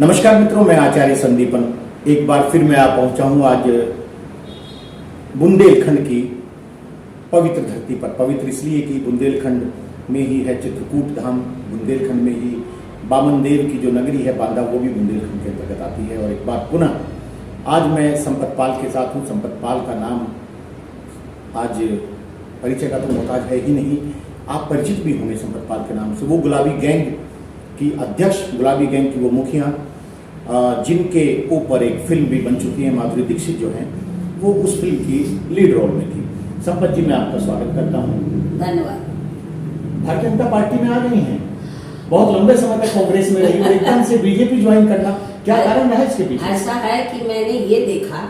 नमस्कार मित्रों, मैं आचार्य संदीपन एक बार फिर मैं आ पहुंचा हूं आज बुंदेलखंड की पवित्र धरती पर। पवित्र इसलिए कि बुंदेलखंड में ही है चित्रकूट धाम, बुंदेलखंड में ही बामन देव की जो नगरी है बांदा, वो भी बुंदेलखंड के अंतर्गत आती है। और एक बार पुनः आज मैं संपत पाल के साथ हूँ। संपत पाल का नाम आज परिचय का तो मोहताज है ही नहीं, आप परिचित भी होंगे संपत पाल के नाम से। वो गुलाबी गैंग की अध्यक्ष, गुलाबी गैंग की वो मुखिया, जिनके ऊपर एक फिल्म भी बन चुकी है। माधुरी दीक्षित जो है वो उस फिल्म की लीड रोल में थी। संपत जी, मैं आपका स्वागत करता हूँ। धन्यवाद। भारतीय जनता पार्टी में आ गई हैं, बहुत लंबे समय तक कांग्रेस में रही और एकदम से बीजेपी ज्वाइन करना, क्या कारण रहा इसके पीछे? ऐसा है कि मैंने ये देखा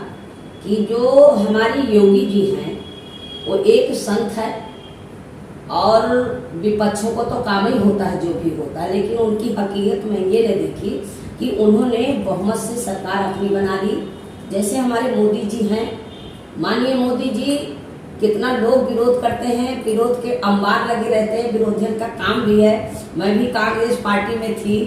कि जो हमारी योगी जी हैं वो एक संत है और विपक्षों को तो काम ही होता है जो भी होता है, लेकिन उनकी हकीकत में ये नहीं देखी कि उन्होंने बहुमत से सरकार अपनी बना ली। जैसे हमारे मोदी जी हैं, माननीय मोदी जी, कितना लोग विरोध करते हैं, विरोध के अंबार लगे रहते हैं, विरोधियों का काम भी है। मैं भी कांग्रेस पार्टी में थी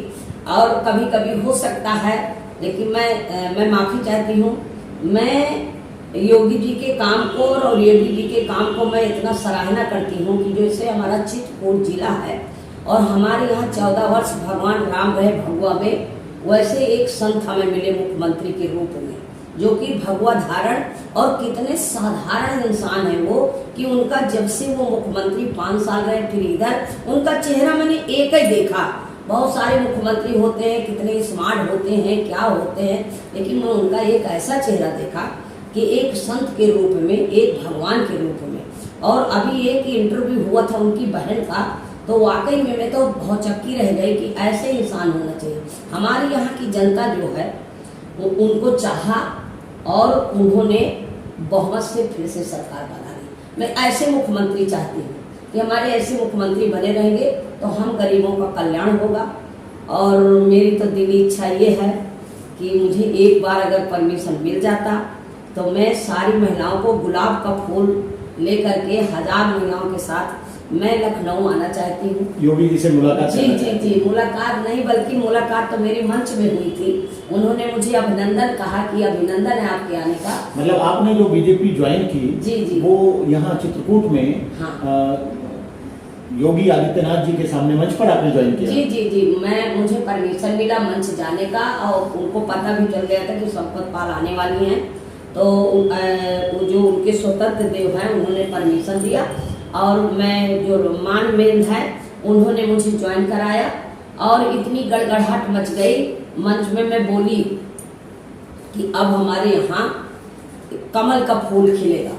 और कभी कभी हो सकता है, लेकिन मैं माफी चाहती हूँ। मैं योगी जी के काम को और योगी जी के काम को मैं इतना सराहना करती हूँ कि जैसे हमारा चित्रकूट जिला है और हमारे यहाँ 14 वर्ष भगवान राम रहे भगवा में, वैसे एक संत हमें मिले मुख्यमंत्री के रूप में, जो कि भगवा धारण और कितने साधारण इंसान है वो, कि उनका जब से वो मुख्यमंत्री 5 साल रहे, फिर इधर उनका चेहरा मैंने एक ही देखा। बहुत सारे मुख्यमंत्री होते हैं, कितने स्मार्ट होते हैं, क्या होते हैं, लेकिन मैं उनका एक ऐसा चेहरा देखा कि एक संत के रूप में, एक भगवान के रूप में। और अभी एक इंटरव्यू हुआ था उनकी बहन का, तो वाकई में मैं तो बहुत चक्की रह गई कि ऐसे इंसान होना चाहिए। हमारे यहाँ की जनता जो है वो उनको चाहा और उन्होंने बहुमत से फिर से सरकार बना ली। मैं ऐसे मुख्यमंत्री चाहती हूँ कि हमारे ऐसे मुख्यमंत्री बने रहेंगे तो हम गरीबों का कल्याण होगा। और मेरी तो दिली इच्छा ये है कि मुझे एक बार अगर परमिशन मिल जाता तो मैं सारी महिलाओं को गुलाब का फूल लेकर के 1000 महिलाओं के साथ मैं लखनऊ आना चाहती हूँ। योगी जी से मुलाकात? जी, मुलाकात नहीं बल्कि मुलाकात तो मेरी मंच में हुई थी। उन्होंने मुझे अभिनंदन कहा कि अभिनंदन है आपके आने का। मतलब आपने जो बीजेपी ज्वाइन की, जी, वो यहाँ चित्रकूट में हाँ। योगी आदित्यनाथ जी के सामने मंच पर आपने ज्वाइन किया? जी, मुझे परमिशन मिला मंच जाने का और उनको पता भी चल गया था कि संपत पाल आने वाली हैं, तो जो उनके स्वतंत्र देव हैं उन्होंने परमिशन दिया और मैं जो मेन है उन्होंने मुझे ज्वाइन कराया। और इतनी गड़गड़ाहट मच गई मंच में, मैं बोली कि अब हमारे यहाँ कमल का फूल खिलेगा।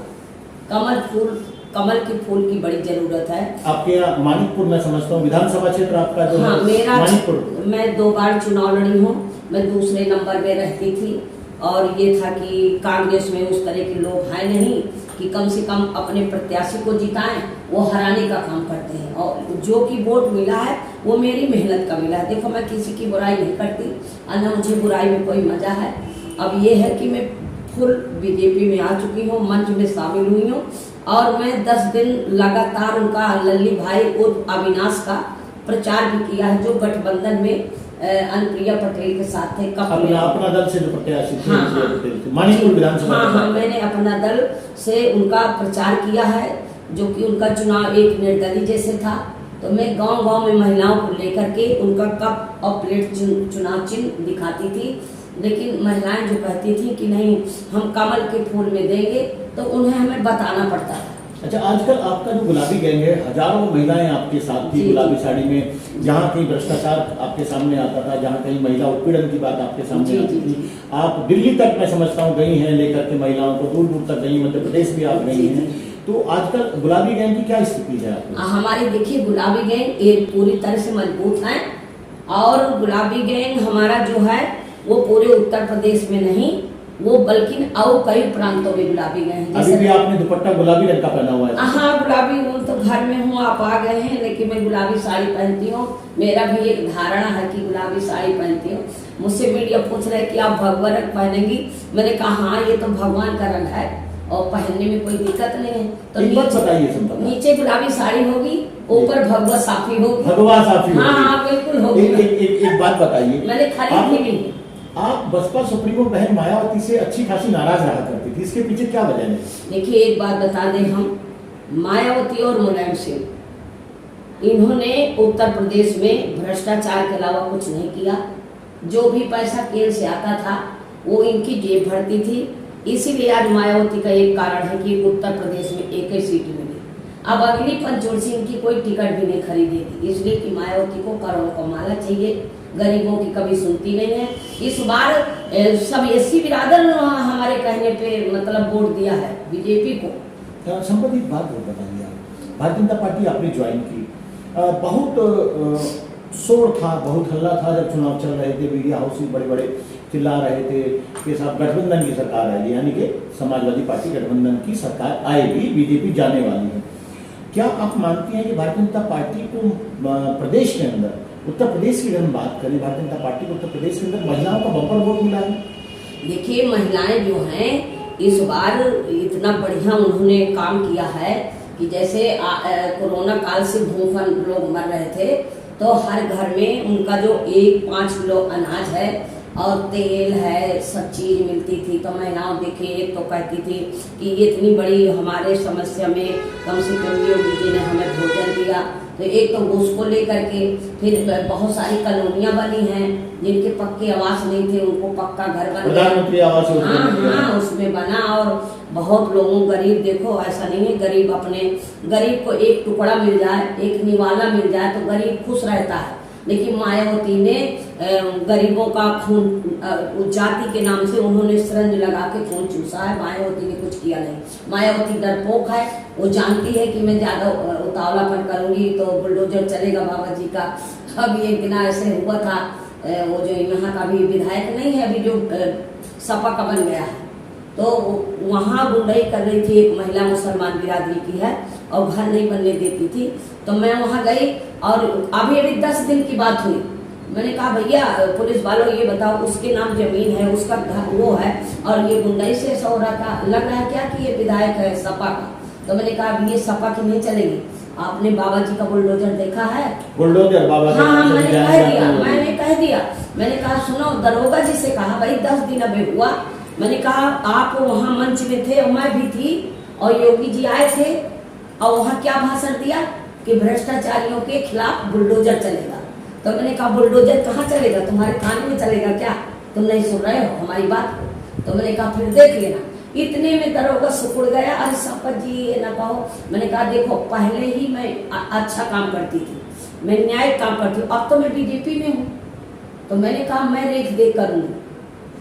कमल के फूल की बड़ी जरूरत है। आपके यहाँ मानिकपुर, मैं समझता हूँ विधानसभा क्षेत्र आपका जो हाँ, है मेरा मानिकपुर। मैं 2 बार चुनाव लड़ी हूँ, मैं दूसरे नंबर में रहती थी। और ये था कि कांग्रेस में उस तरह के लोग हैं नहीं कि कम से कम अपने प्रत्याशी को जिताएं, वो हराने का काम करते हैं। और जो कि वोट मिला है वो मेरी मेहनत का मिला है। देखो, मैं किसी की बुराई नहीं करती और न मुझे बुराई में कोई मजा है। अब ये है कि मैं फुल बीजेपी में आ चुकी हूँ, मंच में शामिल हुई हूँ और मैं 10 दिन लगातार उनका लल्ली भाई उर्फ अविनाश का प्रचार भी किया है, जो गठबंधन में अनुप्रिया पटेल के साथ थे। अपना दल से जो प्रत्याशी थे, हाँ, मानिकपुर विधानसभा। हाँ, मैंने अपना दल से उनका प्रचार किया है, जो कि उनका चुनाव एक निर्दलीय जैसे था। तो मैं गांव-गांव में महिलाओं को लेकर के उनका कप और प्लेट चुनाव चिन्ह दिखाती थी, लेकिन महिलाएं जो कहती थी कि नहीं हम कमल के फूल में देंगे, तो उन्हें हमें बताना पड़ता था। अच्छा, आजकल आपका जो गुलाबी गैंग है, हजारों महिलाएं आपके साथ थी गुलाबी साड़ी में। जहाँ कहीं भ्रष्टाचार आपके सामने आता था, जहाँ कहीं महिला उत्पीड़न की बात आपके सामने आती थी, आप दिल्ली तक मैं समझता हूँ गई हैं लेकर के महिलाओं को, दूर दूर तक गई, मध्य प्रदेश भी आप गई हैं। तो आजकल गुलाबी गैंग की क्या स्थिति है आपकी? हमारी देखिए, गुलाबी गैंग एक पूरी तरह से मजबूत है और गुलाबी गैंग हमारा जो है वो पूरे उत्तर प्रदेश में नहीं, वो बल्कि और कई प्रांतों में गुलाबी गैंग। अभी भी आपने दुपट्टा गुलाबी रंग का पहना हुआ है? हाँ, गुलाबी, वो तो घर में हूँ, आप आ गए हैं, लेकिन मैं गुलाबी साड़ी पहनती हूँ। मेरा भी एक धारणा है कि गुलाबी साड़ी पहनती हूँ। मुझसे मीडिया पूछ रहे कि आप भगवा रंग पहनेंगी, मैंने कहा हाँ, ये तो भगवान का रंग है और पहनने में कोई दिक्कत नहीं है। तो बताइए, नीचे गुलाबी साड़ी होगी, ऊपर भगवा साफी होगी। भगवा साफी हाँ होगी। हाँ बिल्कुल होगी। एक बात बताइए, मैंने खरीदी भी नहीं। आप बसपा सुप्रीमो बहन मायावती से अच्छी खासी नाराज रहा करती थी, इसके पीछे क्या वजह है? देखिए एक बात बता दें, हम मायावती और मुलायम सिंह इन्होंने उत्तर प्रदेश में भ्रष्टाचार के अलावा कुछ नहीं किया। जो भी पैसा केंद्र से आता था वो इनकी जेब भरती थी। इसीलिए आज मायावती का एक कारण है कि उत्तर प्रदेश में एक ही सीट मिली। अब अगली पंचवर्षीय इनकी कोई टिकट भी नहीं खरीदेगी, इसलिए कि मायावती को करोड़ों का माला चाहिए, गरीबों की कभी सुनती नहीं है। इस बार सब एससी बिरादर हमारे कहने पे मतलब वोट दिया है बीजेपी को। संपत्ति बात बताइए, आप भारतीय जनता पार्टी आपने ज्वाइन की, बहुत शोर था, बहुत हल्ला था जब चुनाव चल रहे थे, मीडिया हाउसेस बड़े बड़े चिल्ला रहे थे कि साहब गठबंधन की सरकार आएगी, यानी कि समाजवादी पार्टी गठबंधन की सरकार आएगी, बीजेपी जाने वाली है। क्या आप मानती हैं कि भारतीय जनता पार्टी को प्रदेश के अंदर, उत्तर प्रदेश की अगर हम बात करें, भारतीय जनता पार्टी को उत्तर प्रदेश के अंदर महिलाओं का बम्पर वोट मिला है? देखिए महिलाएं जो हैं इस बार इतना बढ़िया उन्होंने काम किया है कि जैसे कोरोना काल से भूखन लोग मर रहे थे, तो हर घर में उनका जो 5 किलो अनाज है और तेल है, सब चीज मिलती थी। तो महिलाओं देखिए एक तो कहती थी कि ये इतनी बड़ी हमारे समस्या में कम से कम योगी जी ने हमें भोजन दिया। तो एक तो उसको लेकर के फिर बहुत सारी कॉलोनियां बनी हैं, जिनके पक्के आवास नहीं थे उनको पक्का घर बन गया, प्रधानमंत्री आवास योजना। हाँ उसमें बना। और बहुत लोगों गरीब, देखो ऐसा नहीं है गरीब अपने गरीब को एक टुकड़ा मिल जाए, एक निवाला मिल जाए तो गरीब खुश रहता है। लेकिन मायावती ने गरीबों का खून जाति के नाम से उन्होंने सिरंज लगा के खून चूसा है। मायावती ने कुछ किया नहीं। मायावती डरपोक है, वो जानती है कि मैं ज्यादा उतावलापन करूंगी तो बुलडोजर चलेगा बाबा जी का। अभी एक दिन ऐसे हुआ था, वो जो यहाँ का भी विधायक नहीं है, अभी जो सपा का बन गया है, तो वहाँ गुंडाई कर रही थी, एक महिला मुसलमान बिरादरी की है और घर नहीं बनने देती थी। तो मैं वहाँ गई और अभी 10 दिन की बात हुई। मैंने कहा भैया पुलिस वालों ये बताओ, उसके नाम जमीन है, उसका घर वो है और ये गुंडाई से ऐसा हो रहा था, लग रहा है क्या कि ये विधायक है सपा का। तो मैंने कहा ये सपा की नहीं चलेगी। आपने बाबा जी का बुलडोजर देखा है? बुलडोजर बाबा जी? हाँ मैंने कह दिया। मैंने कहा सुनो, दरोगा जी से कहा भाई 10 दिन अभी हुआ, मैंने कहा आप वहाँ मंच में थे और मैं भी थी और योगी जी आए थे और वहाँ क्या भाषण दिया कि भ्रष्टाचारियों के खिलाफ बुलडोजर चलेगा। तो मैंने कहा बुलडोजर कहाँ चलेगा, तुम्हारे कान में चलेगा क्या? तुम नहीं सुन रहे हो हमारी बात को? तो मैंने कहा फिर देख लेना। इतने में दरोगा सुकुड़ गया, अरे सपत जी ये ना कहो। मैंने कहा देखो पहले ही मैं अच्छा काम करती थी, मैं न्यायिक काम करती हूँ, अब तो मैं बीजेपी में हूँ। तो मैंने कहा मैं रेख देख करूंगी।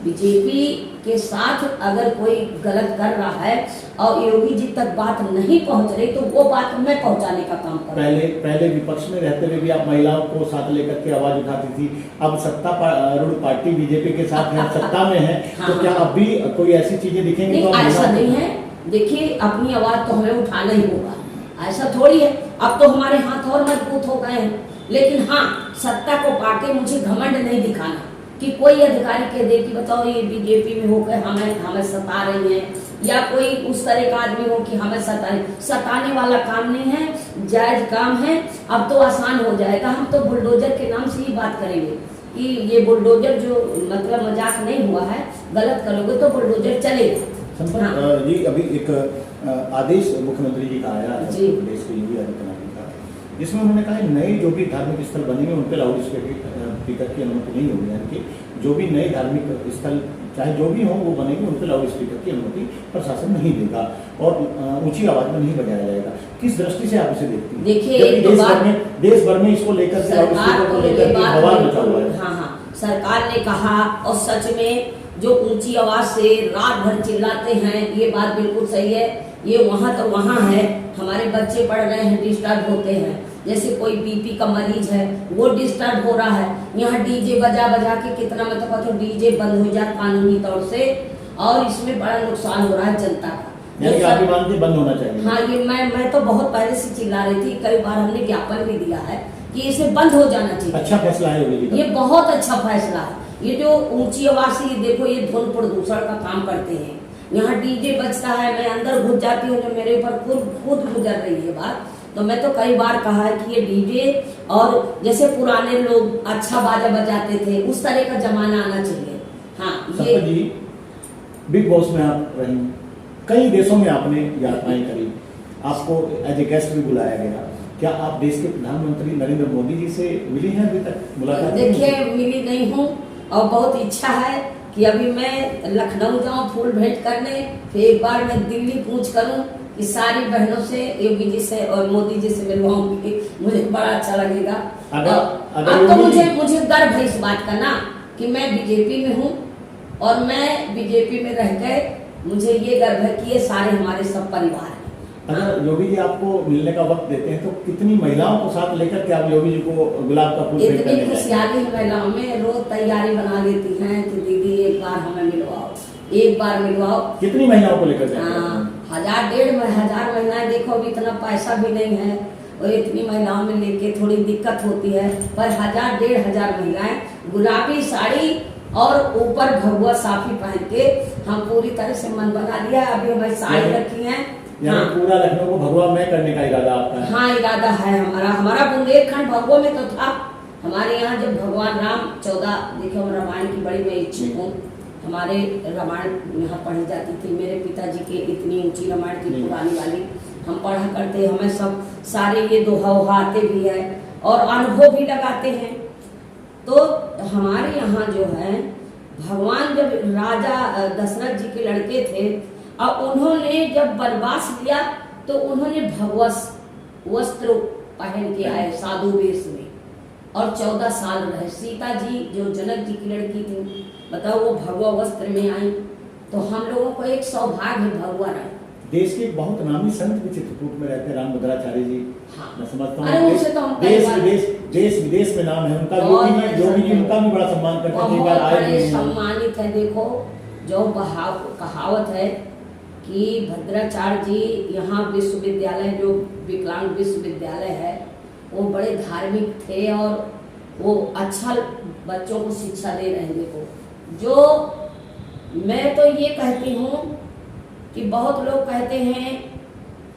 बीजेपी के साथ अगर कोई गलत कर रहा है और योगी जी तक बात नहीं पहुंच रही तो वो बात मैं पहुंचाने का काम करूँ। पहले विपक्ष में रहते हुए भी आप महिलाओं को साथ लेकर के आवाज उठाती थी, अब रूढ़ पार्टी बीजेपी के साथ है, सत्ता में है। हाँ, तो क्या अब भी कोई ऐसी चीजें दिखेंगी? नहीं, ऐसा नहीं है। देखिए अपनी आवाज तो हमें उठाना ही होगा, ऐसा थोड़ी है। अब तो हमारे हाथ और मजबूत हो गए हैं। लेकिन हाँ, सत्ता को पाके मुझे घमंड नहीं दिखाना कि कोई अधिकारी कह दे कि बताओ ये बीजेपी में होकर हमें सता रही है, या कोई उस तरह का आदमी हो कि हमें सताने वाला काम नहीं है, जायज काम है। अब तो आसान हो जाएगा। हम तो बुलडोजर के नाम से ही बात करेंगे कि ये बुलडोजर जो मतलब मजाक नहीं हुआ है, गलत करोगे तो बुलडोजर चलेगा। हाँ। जी अभी एक आदेश मुख्यमंत्री जी का आया है प्रदेश के योगी आदित्यनाथ का, जिसमें उन्होंने कहा नए जो भी धार्मिक स्थल बनेंगे उन पर लाउड स्पीकर की अनुमति नहीं होगी, यानी कि जो भी नए धार्मिक स्थल चाहे जो भी हो वो बनेंगे उन पर लाउड स्पीकर की अनुमति प्रशासन नहीं देगा और ऊंची आवाज में नहीं बजाया जाएगा। किस दृष्टि से आप इसे देखती हैं? देखिए देश भर में इसको लेकर बवाल मचा हुआ है। हाँ, सरकार ने कहा और सच में जो ऊंची आवाज से रात भर चिल्लाते हैं, ये बात बिल्कुल सही है। ये वहाँ तो वहाँ है, हमारे बच्चे पढ़ रहे हैं, डिस्टर्ब होते हैं। जैसे कोई बीपी का मरीज है वो डिस्टर्ब हो रहा है, यहाँ डीजे बजा बजा के कितना मतलब तो डीजे बंद हो जाए कानूनी तौर से, और इसमें बड़ा नुकसान हो रहा है जनता का। ये आप मानते बंद होना चाहिए? हाँ, ये मैं तो बहुत पहले से चिल्ला रही थी, कई बार हमने ज्ञापन भी दिया है कि इसे बंद हो जाना चाहिए। अच्छा फैसला है ये बहुत अच्छा फैसला है। ये जो ऊंची आवाज से देखो ये ध्वनि प्रदूषण का काम करते हैं। यहाँ डीजे बजता है, मैं अंदर घुस जाती हूँ, जो मेरे ऊपर खुद गुजर रही है बात तो मैं तो कई बार कहा है कि ये डीजे और जैसे पुराने लोग अच्छा बाजा बजाते थे उस तरह का जमाना आना चाहिए। हाँ ये संपत जी, बिग बॉस में आप रही, कई देशों में आपने यात्राएं करी, आपको एज ए गेस्ट भी बुलाया गया। क्या आप देश के प्रधानमंत्री नरेंद्र मोदी जी से मिली हैं अभी तक? मुलाकात नहीं हुई? देखिए मिली नहीं हूँ और बहुत इच्छा है कि अभी मैं लखनऊ जाऊं फूल भेंट करने, फिर एक बार मैं दिल्ली पूछ करूं कि सारी बहनों से, योगी जी से और मोदी जी से मिलवाऊंगी, मुझे बड़ा अच्छा लगेगा। अब तो मुझे गर्व है इस बात का ना कि मैं बीजेपी में हूँ और मैं बीजेपी में रह गए, मुझे ये गर्व है कि ये सारे हमारे सब परिवार हैं। अगर योगी जी आपको मिलने का वक्त देते हैं तो कितनी महिलाओं को साथ लेकर के आप योगी जी को गुलाब का फूल भेंट इतनी करने खुशहाली महिलाओं में रोज तैयारी बना लेती हैं कि दीदी एक बार हमें मिलवाओ, एक बार मिलवाओ। कितनी महिलाओं को लेकर जाएंगे? 1000-1500 महिलाएं, देखो अभी इतना पैसा भी नहीं है और इतनी महिलाओं में लेके थोड़ी दिक्कत होती है, पर 1000-1500 महिलाएं गुलाबी साड़ी और ऊपर भगवा साफी पहन के हम पूरी तरह से मन बना लिया। अभी हमारी साड़ी रखी है। हाँ। पूरा लखनऊ को भगवा में करने का इरादा आपका है? हाँ इरादा है हमारा बुंदेलखंड भगवा में तो था। हमारे यहाँ जब भगवान राम 14, देखो रामायण की बड़ी मैं इच्छुक हूँ, हमारे रामायण यहाँ पढ़ी जाती थी, मेरे पिताजी के इतनी ऊंची रामायण थी पुरानी वाली, हम पढ़ा करते, हमें सब सारे ये दोहा आते भी है और अनुभव भी लगाते हैं। तो हमारे यहाँ जो है भगवान जब राजा दशरथ जी के लड़के थे और उन्होंने जब वनवास लिया तो उन्होंने भगवा वस्त्र पहन के आए साधु वेश में और 14 साल रहे। सीता जी जो जनक जी की लड़की थी, बताओ वो भगवा वस्त्र में आई, तो हम लोगों को एक सौभाग्य भगवा रहा। देश के बहुत नामी संत भी चित्रकूट में रहते हैं, रामभद्राचार्य जी। हाँ। मैं समझता अरे हूँ उनसे तो हम देश विदेश में नाम है उनका। योगी जी उनका भी बड़ा सम्मान करते हैं, कई बार आए भी हैं। सम्मानित है। देखो जो कहावत है कि भद्राचार्य जी यहाँ विश्वविद्यालय जो विकलांग विश्वविद्यालय है वो बड़े धार्मिक थे और वो अच्छा बच्चों को शिक्षा दे रहे हैं। देखो जो मैं तो ये कहती हूँ कि बहुत लोग कहते हैं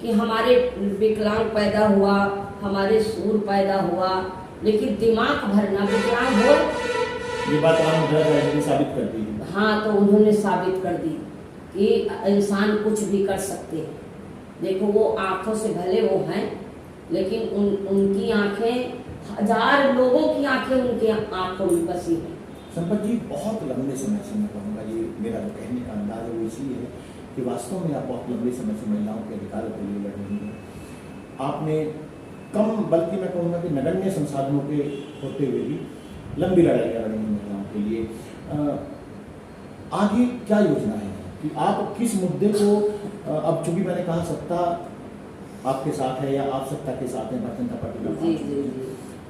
कि हमारे विकलांग पैदा हुआ, हमारे सूर पैदा हुआ, लेकिन दिमाग भरना विकलांग हो, ये बात रामभद्राचार्य जी साबित कर दी। हाँ तो उन्होंने साबित कर दी कि इंसान कुछ भी कर सकते हैं। देखो वो आंखों से भले वो हैं, लेकिन उनकी आंखें 1000 लोगों की आंखें उनके आंखों में बसी हैं। संपत जी, बहुत लंबे समय से मैं कहूँगा, ये मेरा जो कहने का अंदाज है वो इसलिए है कि वास्तव में आप बहुत लंबे समय से महिलाओं के अधिकारों के लिए लड़ रही हैं। आपने कम, बल्कि मैं कहूँगा कि नगण्य संसाधनों के होते हुए भी लंबी लड़ाइयाँ लड़ी हैं महिलाओं के लिए। आगे क्या योजना है कि आप किस मुद्दे को, अब चूंकि मैंने कहा सत्ता आपके साथ है या आप सत्ता के साथ हैं, भारतीय जनता पार्टी में,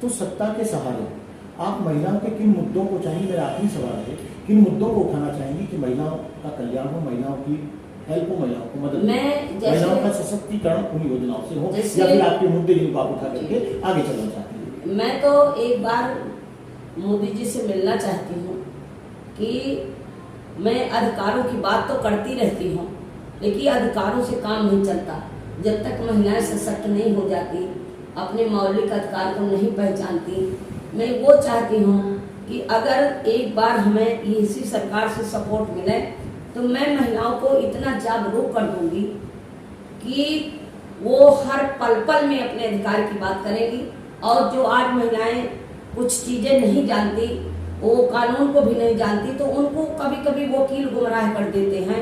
तो सत्ता के सहारे आप महिलाओं के किन मुद्दों को चाहिए, मेरा आखिरी सवाल है, किन मुद्दों को उठाना चाहेंगी कि महिलाओं का कल्याण हो, महिलाओं की हेल्प हो, महिलाओं को मदद, महिलाओं का सशक्तिकरण उन योजनाओं से हो, या फिर आपके मुद्दे जिनको आप उठा करके आगे चलना चाहती हैं? मैं तो एक बार मोदी जी से मिलना चाहती हूँ कि मैं अधिकारों की बात तो करती रहती हूँ, लेकिन अधिकारों से काम नहीं चलता जब तक महिलाएं सशक्त नहीं हो जाती, अपने मौलिक अधिकार को नहीं पहचानती। मैं वो चाहती हूँ कि अगर एक बार हमें इसी सरकार से सपोर्ट मिले तो मैं महिलाओं को इतना जागरूक कर दूंगी कि वो हर पल पल में अपने अधिकार की बात करेंगी। और जो आज महिलाएं कुछ चीजें नहीं जानती, वो कानून को भी नहीं जानती, तो उनको कभी कभी वकील गुमराह कर देते हैं,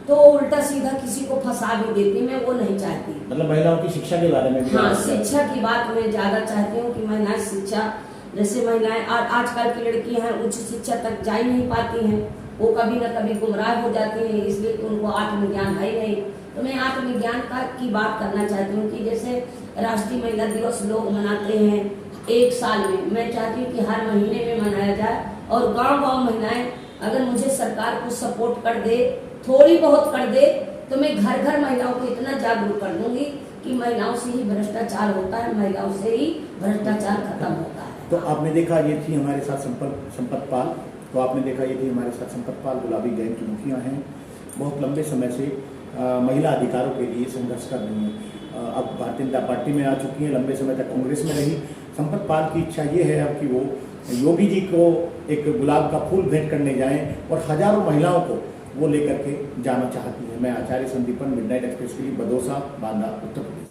तो उल्टा सीधा किसी को फंसा भी देती। मैं वो नहीं चाहती। मतलब महिलाओं की शिक्षा के बारे में? हाँ, शिक्षा की बात मैं ज्यादा चाहती हूँ कि महिलाएं शिक्षा, जैसे महिलाएं आजकल की लड़कियां हैं उच्च शिक्षा तक जा ही नहीं पाती हैं, वो कभी न कभी गुमराह हो जाती हैं, इसलिए कि उनको आत्मज्ञान है ही नहीं। तो मैं आत्मज्ञान की बात करना चाहती हूँ कि जैसे राष्ट्रीय महिला दिवस लोग मनाते हैं एक साल में, मैं चाहती हूँ कि हर महीने में मनाया जाए और गांव-गांव महिलाएं, अगर मुझे सरकार कुछ सपोर्ट कर दे, थोड़ी बहुत कर दे, तो मैं घर घर महिलाओं को इतना जागरूक कर दूंगी कि महिलाओं से ही भ्रष्टाचार होता है, महिलाओं से ही भ्रष्टाचार खत्म होता है। तो आपने देखा ये थी हमारे साथ संपत पाल, तो आपने देखा ये थी हमारे साथ संपत पाल, गुलाबी गैंग की मुखिया हैं, बहुत लंबे समय से महिला अधिकारों के लिए संघर्ष कर रही हैं। अब भारतीय जनता पार्टी में आ चुकी हैं, लंबे समय तक कांग्रेस में रही। संपत पाल की इच्छा ये है अब कि वो योगी जी को एक गुलाब का फूल भेंट करने जाएं और हजारों महिलाओं को वो लेकर के जाना चाहती है। मैं आचार्य संदीपन, मिडनाइट एक्सप्रेस के लिए, बदौसा, बांदा, उत्तर प्रदेश।